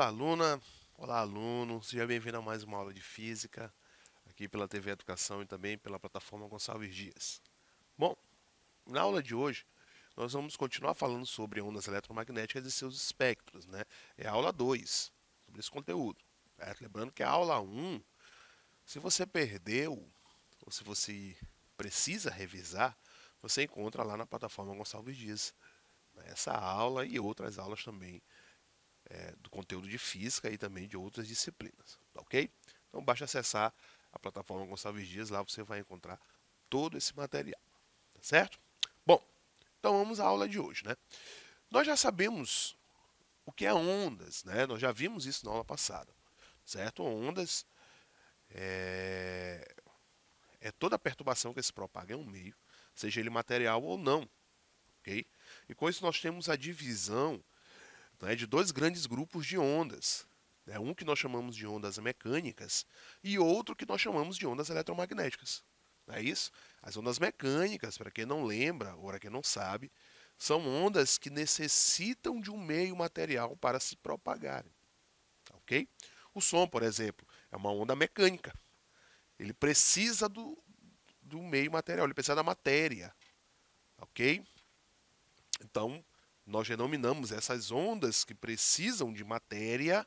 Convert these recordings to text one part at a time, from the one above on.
Olá, aluna. Olá, aluno. Seja bem-vindo a mais uma aula de física, aqui pela TV Educação e também pela plataforma Gonçalves Dias. Bom, na aula de hoje, nós vamos continuar falando sobre ondas eletromagnéticas e seus espectros, né? É a aula 2 sobre esse conteúdo. Certo? Lembrando que a aula um, se você perdeu, ou se você precisa revisar, você encontra lá na plataforma Gonçalves Dias, né? Essa aula e outras aulas também do conteúdo de física e também de outras disciplinas, tá ok? Então basta acessar a plataforma Gonçalves Dias, lá você vai encontrar todo esse material, tá certo? Bom, então vamos à aula de hoje, né? Nós já sabemos o que é ondas, né? Nós já vimos isso na aula passada, certo? Ondas é toda a perturbação que se propaga em um meio, seja ele material ou não, ok? E com isso nós temos a divisão, né, de dois grandes grupos de ondas. Né, um que nós chamamos de ondas mecânicas e outro que nós chamamos de ondas eletromagnéticas. Não é isso? As ondas mecânicas, para quem não lembra ou para quem não sabe, são ondas que necessitam de um meio material para se propagarem. Ok? O som, por exemplo, é uma onda mecânica. Ele precisa do meio material, ele precisa da matéria. Ok? Então, nós denominamos essas ondas que precisam de matéria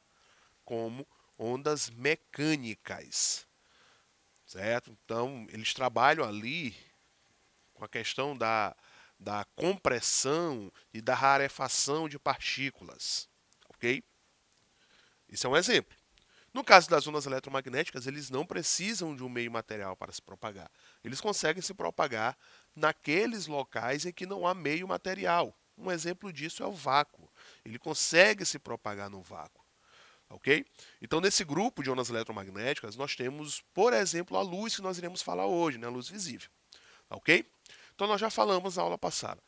como ondas mecânicas, certo? Então, eles trabalham ali com a questão da compressão e da rarefação de partículas, ok? Isso é um exemplo. No caso das ondas eletromagnéticas, eles não precisam de um meio material para se propagar. Eles conseguem se propagar naqueles locais em que não há meio material. Um exemplo disso é o vácuo. Ele consegue se propagar no vácuo. Ok? Então, nesse grupo de ondas eletromagnéticas, nós temos, por exemplo, a luz que nós iremos falar hoje, né? A luz visível. Ok? Então, nós já falamos na aula passada.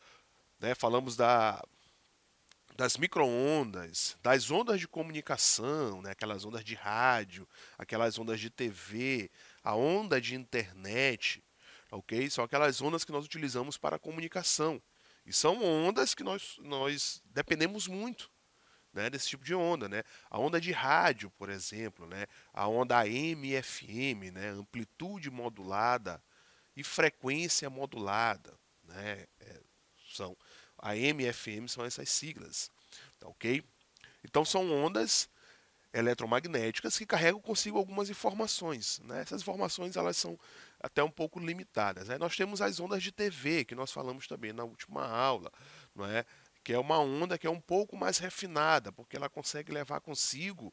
Né? Falamos das microondas, das ondas de comunicação, né? Aquelas ondas de rádio, aquelas ondas de TV, a onda de internet. Ok? São aquelas ondas que nós utilizamos para a comunicação. E são ondas que nós dependemos muito, né, desse tipo de onda, né? A onda de rádio, por exemplo, né? A onda AM e FM, né? Amplitude modulada e frequência modulada, né? São AM e FM são essas siglas, tá ok? Então são ondas eletromagnéticas que carregam consigo algumas informações, né? Essas informações elas são até um pouco limitadas. Aí nós temos as ondas de TV que nós falamos também na última aula, não é? Que é uma onda que é um pouco mais refinada, porque ela consegue levar consigo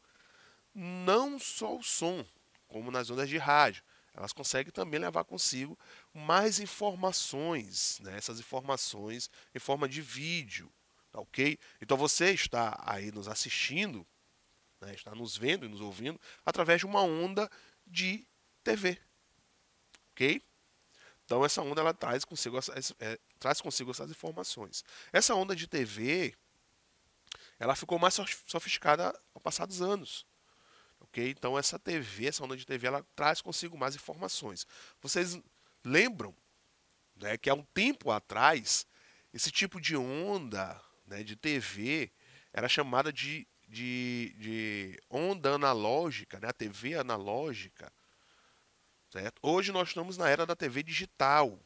não só o som, como nas ondas de rádio. Elas conseguem também levar consigo mais informações, né? Essas informações em forma de vídeo, tá ok? Então você está aí nos assistindo, né? Está nos vendo e nos ouvindo através de uma onda de TV, ok? Então essa onda ela traz consigo essas informações. Essa onda de TV ela ficou mais sofisticada ao passar dos anos. Ok? Então essa TV, essa onda de TV, ela traz consigo mais informações. Vocês lembram, né, que há um tempo atrás, esse tipo de onda, né, de TV era chamada de onda analógica, né, a TV analógica. Certo? Hoje nós estamos na era da TV digital.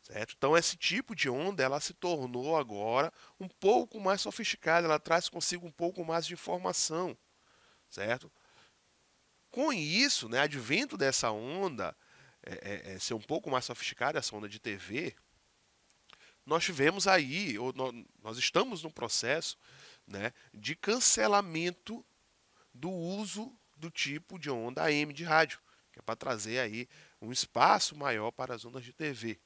Certo? Então esse tipo de onda ela se tornou agora um pouco mais sofisticada, ela traz consigo um pouco mais de informação, certo? Com isso, né, advento dessa onda ser um pouco mais sofisticada, essa onda de TV, nós tivemos aí, nós estamos no processo, né, de cancelamento do uso do tipo de onda AM de rádio, que é para trazer aí um espaço maior para as ondas de TV.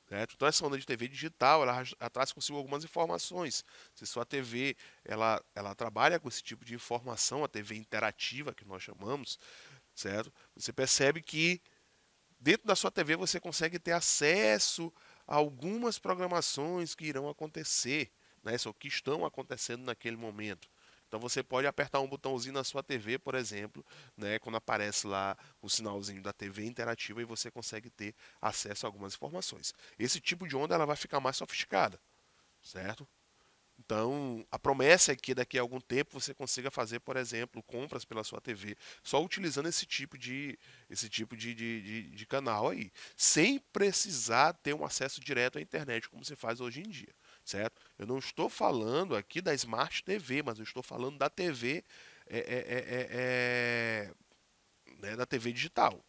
Certo? Então essa onda de TV digital, ela traz consigo algumas informações. Se sua TV ela trabalha com esse tipo de informação, a TV interativa que nós chamamos, certo? Você percebe que dentro da sua TV você consegue ter acesso a algumas programações que irão acontecer, né? Ou que estão acontecendo naquele momento. Então você pode apertar um botãozinho na sua TV, por exemplo, né, quando aparece lá o sinalzinho da TV interativa e você consegue ter acesso a algumas informações. Esse tipo de onda ela vai ficar mais sofisticada, certo? Então, a promessa é que daqui a algum tempo você consiga fazer, por exemplo, compras pela sua TV, só utilizando esse tipo de canal aí, sem precisar ter um acesso direto à internet, como se faz hoje em dia, certo? Eu não estou falando aqui da Smart TV, mas eu estou falando da TV, é, né, da TV digital.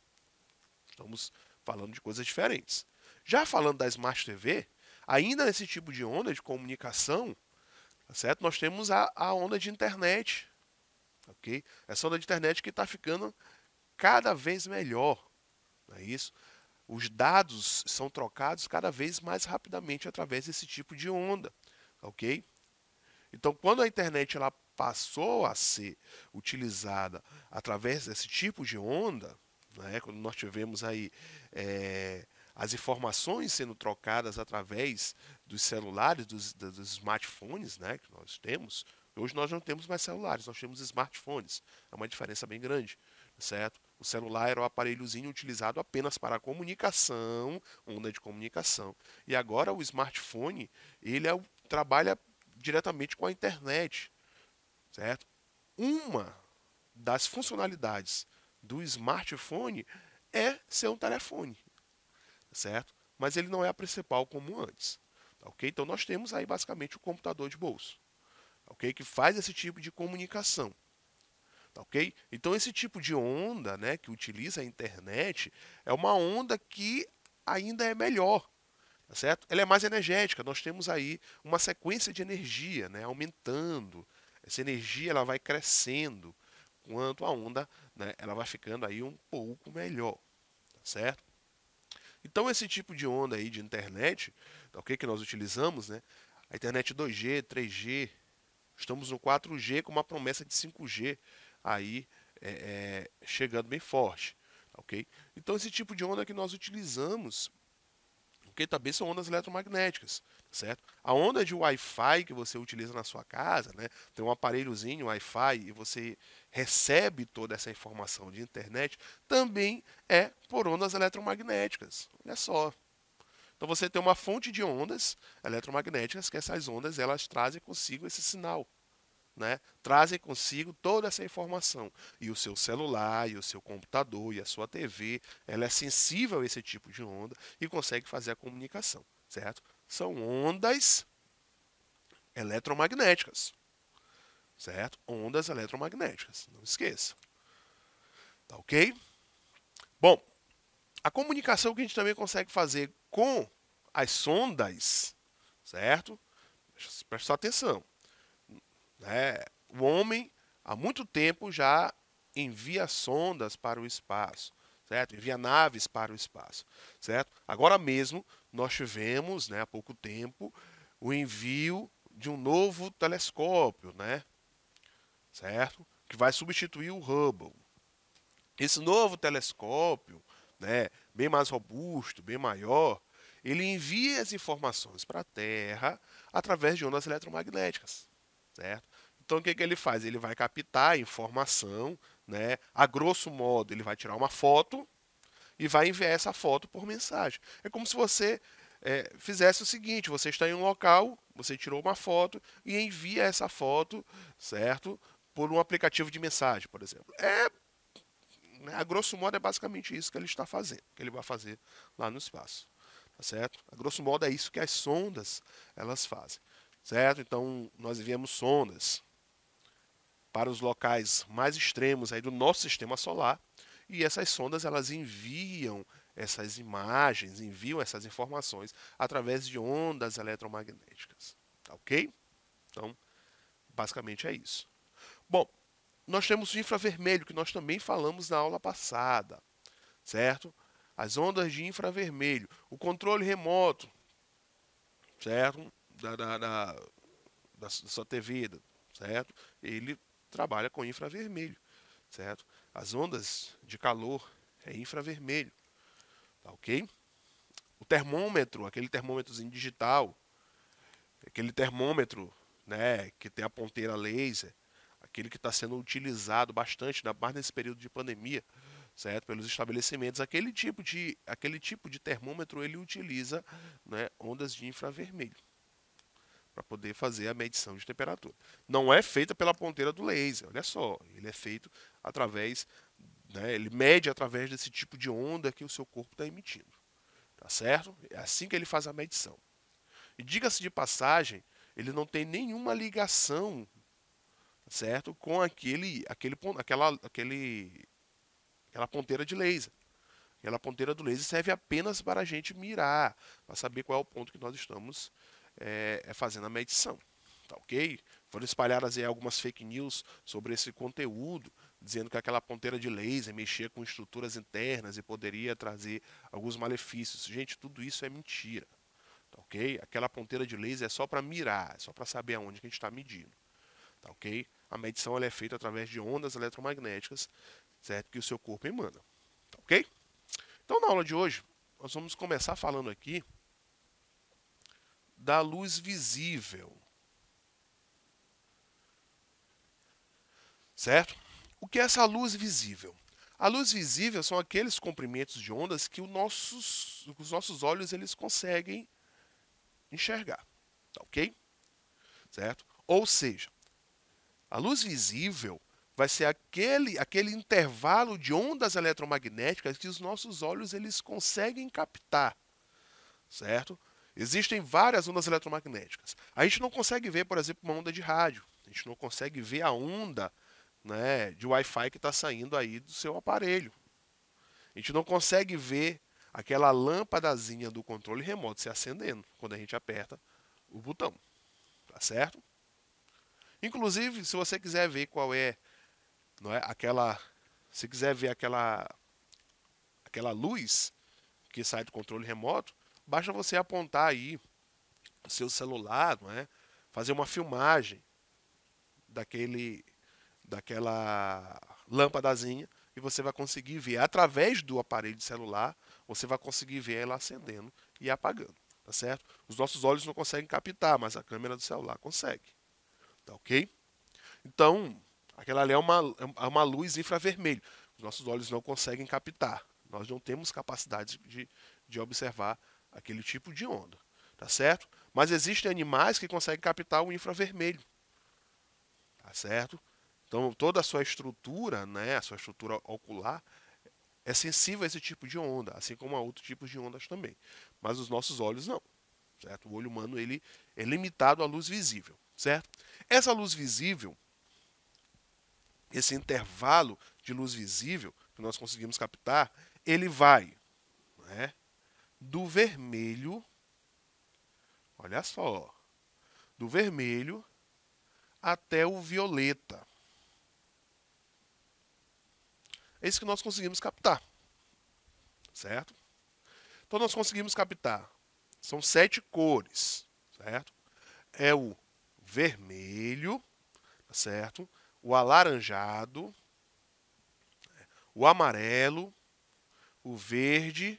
Estamos falando de coisas diferentes. Já falando da Smart TV, ainda nesse tipo de onda de comunicação, tá certo? Nós temos a onda de internet, ok? Essa onda de internet que está ficando cada vez melhor, não é isso? Os dados são trocados cada vez mais rapidamente através desse tipo de onda, ok? Então, quando a internet ela passou a ser utilizada através desse tipo de onda, né, quando nós tivemos aí as informações sendo trocadas através dos celulares, dos smartphones, né, que nós temos. Hoje nós não temos mais celulares, nós temos smartphones. É uma diferença bem grande, certo? O celular era o aparelhozinho utilizado apenas para a comunicação, onda de comunicação. E agora o smartphone, trabalha diretamente com a internet, certo? Uma das funcionalidades do smartphone é ser um telefone, certo? Mas ele não é a principal como antes, tá ok? Então nós temos aí basicamente o computador de bolso, tá ok? Que faz esse tipo de comunicação, tá ok? Então esse tipo de onda, né, que utiliza a internet, é uma onda que ainda é melhor, tá certo? Ela é mais energética. Nós temos aí uma sequência de energia, né, aumentando. Essa energia ela vai crescendo, enquanto a onda, né, ela vai ficando aí um pouco melhor, tá certo? Então esse tipo de onda aí de internet, tá, ok, que nós utilizamos, né, a internet 2G, 3G, estamos no 4G com uma promessa de 5G aí chegando bem forte, tá, ok? Então esse tipo de onda que nós utilizamos, porque também são ondas eletromagnéticas, certo? A onda de Wi-Fi que você utiliza na sua casa, né? Tem um aparelhozinho Wi-Fi e você recebe toda essa informação de internet, também é por ondas eletromagnéticas. Olha só. Então você tem uma fonte de ondas eletromagnéticas que essas ondas elas trazem consigo esse sinal, né? Trazem consigo toda essa informação. E o seu celular, e o seu computador, e a sua TV, ela é sensível a esse tipo de onda e consegue fazer a comunicação, certo? São ondas eletromagnéticas, certo? Ondas eletromagnéticas, não esqueça. Tá ok? Bom, a comunicação que a gente também consegue fazer com as sondas, certo? Presta atenção. Né? O homem, há muito tempo, já envia sondas para o espaço, certo? Envia naves para o espaço, certo? Agora mesmo, nós tivemos, né, há pouco tempo, o envio de um novo telescópio, né? Certo? Que vai substituir o Hubble. Esse novo telescópio, né, bem mais robusto, bem maior, ele envia as informações para a Terra através de ondas eletromagnéticas, certo? Então o que ele faz? Ele vai captar a informação, né? A grosso modo, ele vai tirar uma foto e vai enviar essa foto por mensagem. É como se você fizesse o seguinte: você está em um local, você tirou uma foto e envia essa foto, certo? Por um aplicativo de mensagem, por exemplo. Né, a grosso modo é basicamente isso que ele está fazendo, que ele vai fazer lá no espaço, tá certo? A grosso modo é isso que as sondas elas fazem, certo? Então nós enviamos sondas para os locais mais extremos aí do nosso sistema solar e essas sondas elas enviam essas imagens, enviam essas informações através de ondas eletromagnéticas, tá ok? Então basicamente é isso. Bom, nós temos o infravermelho, que nós também falamos na aula passada, certo? As ondas de infravermelho, o controle remoto, certo? Da sua TV, certo? Ele trabalha com infravermelho, certo? As ondas de calor é infravermelho, tá ok? O termômetro, aquele termômetrozinho digital, aquele termômetro, né, que tem a ponteira laser, aquele que está sendo utilizado bastante, mais nesse período de pandemia, certo? Pelos estabelecimentos, aquele tipo de termômetro ele utiliza, né, ondas de infravermelho, para poder fazer a medição de temperatura. Não é feita pela ponteira do laser, olha só, ele é feito através, né, ele mede através desse tipo de onda que o seu corpo está emitindo, tá certo? É assim que ele faz a medição. E diga-se de passagem, ele não tem nenhuma ligação, certo, com aquela ponteira de laser. Aquela ponteira do laser serve apenas para a gente mirar, para saber qual é o ponto que nós estamos fazendo a medição. Tá ok? Foram espalhadas aí algumas fake news sobre esse conteúdo, dizendo que aquela ponteira de laser mexia com estruturas internas e poderia trazer alguns malefícios. Gente, tudo isso é mentira. Tá ok? Aquela ponteira de laser é só para mirar, é só para saber aonde que a gente está medindo. Tá ok? A medição ela é feita através de ondas eletromagnéticas, certo? Que o seu corpo emana. Tá ok? Então, na aula de hoje, nós vamos começar falando aqui da luz visível. Certo? O que é essa luz visível? A luz visível são aqueles comprimentos de ondas que os nossos olhos eles conseguem enxergar. Tá ok? Certo? Ou seja, a luz visível vai ser aquele intervalo de ondas eletromagnéticas que os nossos olhos eles conseguem captar, certo? Existem várias ondas eletromagnéticas. A gente não consegue ver, por exemplo, uma onda de rádio. A gente não consegue ver a onda, né, de Wi-Fi que está saindo aí do seu aparelho. A gente não consegue ver aquela lâmpadazinha do controle remoto se acendendo quando a gente aperta o botão, tá certo? Inclusive, se você quiser ver qual é, não é aquela, se quiser ver aquela luz que sai do controle remoto, basta você apontar aí o seu celular, não é? Fazer uma filmagem daquela lâmpadazinha e você vai conseguir ver através do aparelho de celular, você vai conseguir ver ela acendendo e apagando, tá certo? Os nossos olhos não conseguem captar, mas a câmera do celular consegue, tá ok? Então, aquela ali é uma luz infravermelho. Os nossos olhos não conseguem captar. Nós não temos capacidade de observar aquele tipo de onda, tá certo? Mas existem animais que conseguem captar o infravermelho, tá certo? Então, toda a sua estrutura, né, a sua estrutura ocular, é sensível a esse tipo de onda, assim como a outros tipos de ondas também. Mas os nossos olhos não, certo? O olho humano ele é limitado à luz visível, certo? Essa luz visível, esse intervalo de luz visível que nós conseguimos captar, ele vai, né, do vermelho, olha só, do vermelho até o violeta. É isso que nós conseguimos captar, certo? Então nós conseguimos captar, são 7 cores, certo? É o vermelho, certo? O alaranjado, o amarelo, o verde,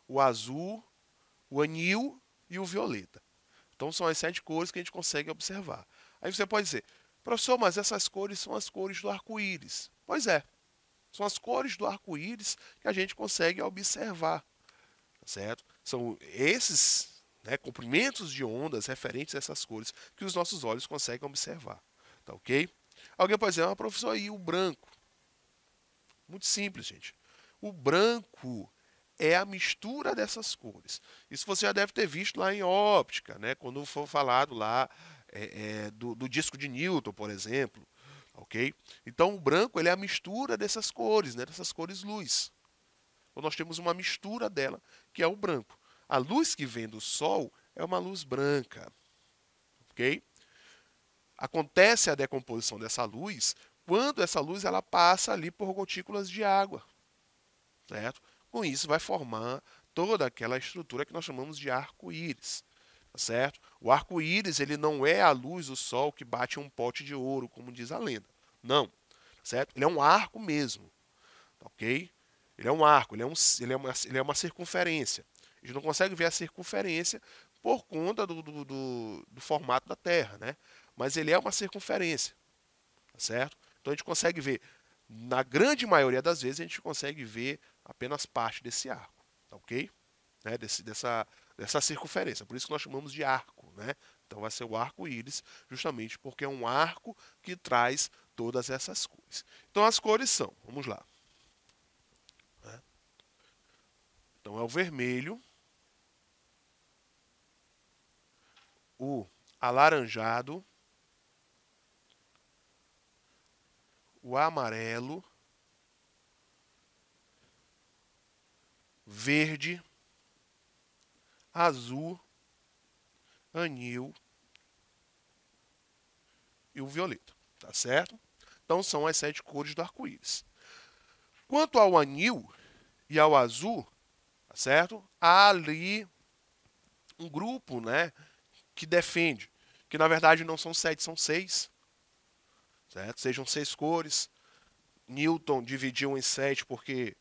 o azul, o anil e o violeta. Então são as 7 cores que a gente consegue observar. Aí você pode dizer, professor, mas essas cores são as cores do arco-íris. Pois é, são as cores do arco-íris que a gente consegue observar, tá certo? São esses, né, comprimentos de ondas referentes a essas cores que os nossos olhos conseguem observar, tá ok? Alguém pode dizer, professor, e o branco? Muito simples, gente. O branco é a mistura dessas cores. Isso você já deve ter visto lá em óptica, né? Quando for falado lá do disco de Newton, por exemplo, ok? Então o branco ele é a mistura dessas cores, né? Dessas cores luz. Então nós temos uma mistura dela, que é o branco. A luz que vem do Sol é uma luz branca, ok? Acontece a decomposição dessa luz quando essa luz ela passa ali por gotículas de água, certo? Com isso vai formar toda aquela estrutura que nós chamamos de arco-íris, certo? O arco-íris ele não é a luz do sol que bate em um pote de ouro, como diz a lenda. Não, certo? Ele é um arco mesmo, ok? Ele é um arco, ele é uma circunferência. A gente não consegue ver a circunferência por conta do formato da Terra, né? Mas ele é uma circunferência, tá certo? Então a gente consegue ver, na grande maioria das vezes, a gente consegue ver apenas parte desse arco, tá ok? Né? Dessa circunferência, por isso que nós chamamos de arco, né? Então vai ser o arco-íris, justamente porque é um arco que traz todas essas cores. Então as cores são, vamos lá. Então é o vermelho, o alaranjado, o amarelo, verde, azul, anil e o violeta, tá certo? Então são as 7 cores do arco-íris. Quanto ao anil e ao azul, tá certo? Há ali um grupo, né, que defende que na verdade não são 7, são 6, certo? Sejam 6 cores. Newton dividiu em 7 porque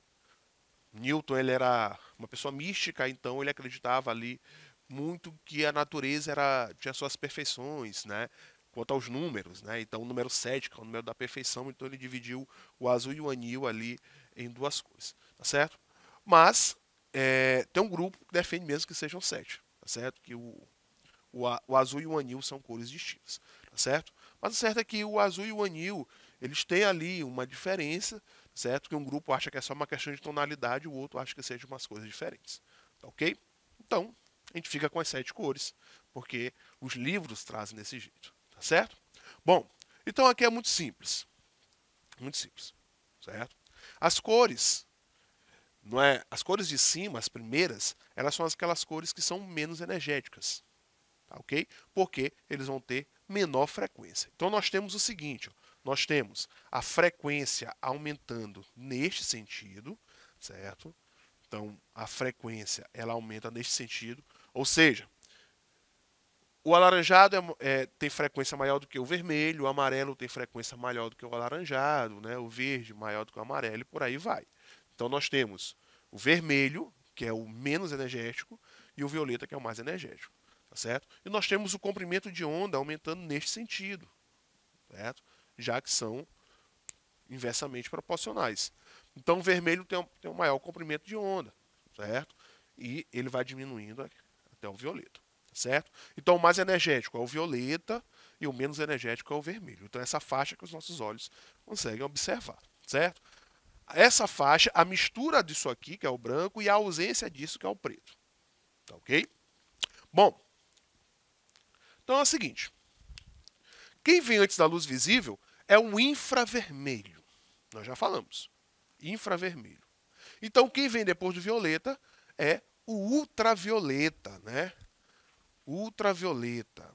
Newton ele era uma pessoa mística, então ele acreditava ali muito que a natureza tinha suas perfeições, né? Quanto aos números, né? Então o número 7, que é o número da perfeição, então ele dividiu o azul e o anil ali em 2 cores, tá certo? Mas tem um grupo que defende mesmo que sejam 7, tá certo? Que o azul e o anil são cores distintas, tá certo? Mas o certo é que o azul e o anil, eles têm ali uma diferença, certo? Que um grupo acha que é só uma questão de tonalidade, o outro acha que sejam umas coisas diferentes, tá ok? Então, a gente fica com as 7 cores, porque os livros trazem desse jeito, tá certo? Bom, então aqui é muito simples, certo? As cores, não é? As cores de cima, as primeiras, elas são aquelas cores que são menos energéticas, tá ok? Porque eles vão ter menor frequência. Então nós temos o seguinte, ó, nós temos a frequência aumentando neste sentido, certo? Então a frequência ela aumenta neste sentido, ou seja, o alaranjado tem frequência maior do que o vermelho, o amarelo tem frequência maior do que o alaranjado, né? O verde maior do que o amarelo e por aí vai. Então nós temos o vermelho, que é o menos energético, e o violeta, que é o mais energético. Tá certo? E nós temos o comprimento de onda aumentando neste sentido, certo? Já que são inversamente proporcionais. Então o vermelho tem um maior comprimento de onda, certo? E ele vai diminuindo até o violeta, certo? Então o mais energético é o violeta e o menos energético é o vermelho. Então essa faixa que os nossos olhos conseguem observar, certo? Essa faixa, a mistura disso aqui, que é o branco, e a ausência disso, que é o preto. Tá ok? Bom, então é o seguinte. Quem vem antes da luz visível é o infravermelho. Nós já falamos. Infravermelho. Então, quem vem depois do violeta é o ultravioleta, né? Ultravioleta.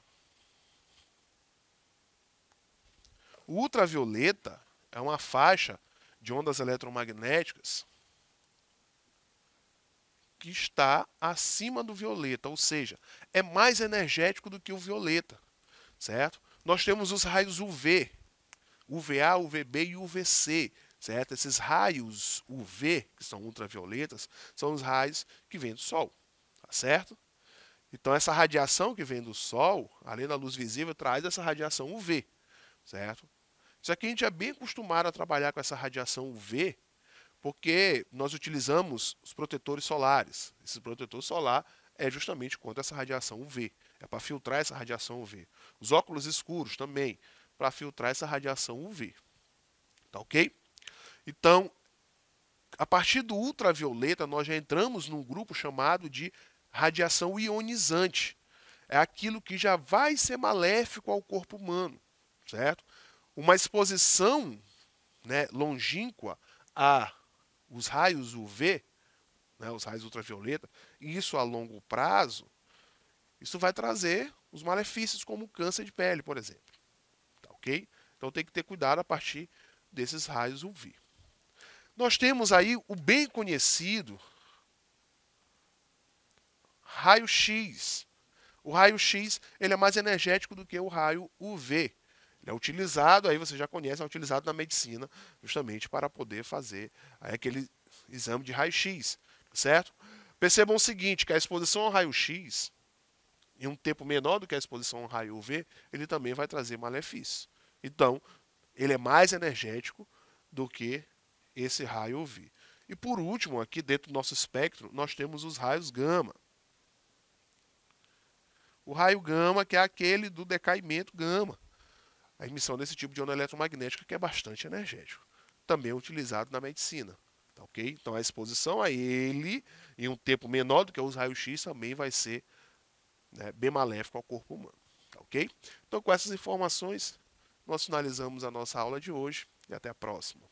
O ultravioleta é uma faixa de ondas eletromagnéticas que está acima do violeta, ou seja, é mais energético do que o violeta, certo? Nós temos os raios UV, UVA, UVB e UVC, certo? Esses raios UV, que são ultravioletas, são os raios que vêm do Sol, tá certo? Então essa radiação que vem do Sol, além da luz visível, traz essa radiação UV, certo? Isso aqui a gente é bem acostumado a trabalhar com essa radiação UV, porque nós utilizamos os protetores solares. Esse protetor solar é justamente contra essa radiação UV, é para filtrar essa radiação UV. Os óculos escuros também, para filtrar essa radiação UV. Tá ok? Então, a partir do ultravioleta, nós já entramos num grupo chamado de radiação ionizante. É aquilo que já vai ser maléfico ao corpo humano, certo? Uma exposição, né, longínqua a os raios UV, né, os raios ultravioleta, e isso a longo prazo, isso vai trazer os malefícios como câncer de pele, por exemplo. Tá ok? Então tem que ter cuidado a partir desses raios UV. Nós temos aí o bem conhecido raio-x. O raio-x ele é mais energético do que o raio UV. Ele é utilizado, aí você já conhece, é utilizado na medicina justamente para poder fazer aquele exame de raio-x, certo? Percebam o seguinte, que a exposição ao raio-x, em um tempo menor do que a exposição ao raio UV, ele também vai trazer malefícios. Então, ele é mais energético do que esse raio UV. E por último, aqui dentro do nosso espectro, nós temos os raios gama. o raio gama, que é aquele do decaimento gama. A emissão desse tipo de onda eletromagnética que é bastante energético. Também é utilizado na medicina. Tá, ok? Então a exposição a ele, em um tempo menor do que os raios-x, também vai ser, né, bem maléfico ao corpo humano. Tá, ok? Então com essas informações, nós finalizamos a nossa aula de hoje e até a próxima.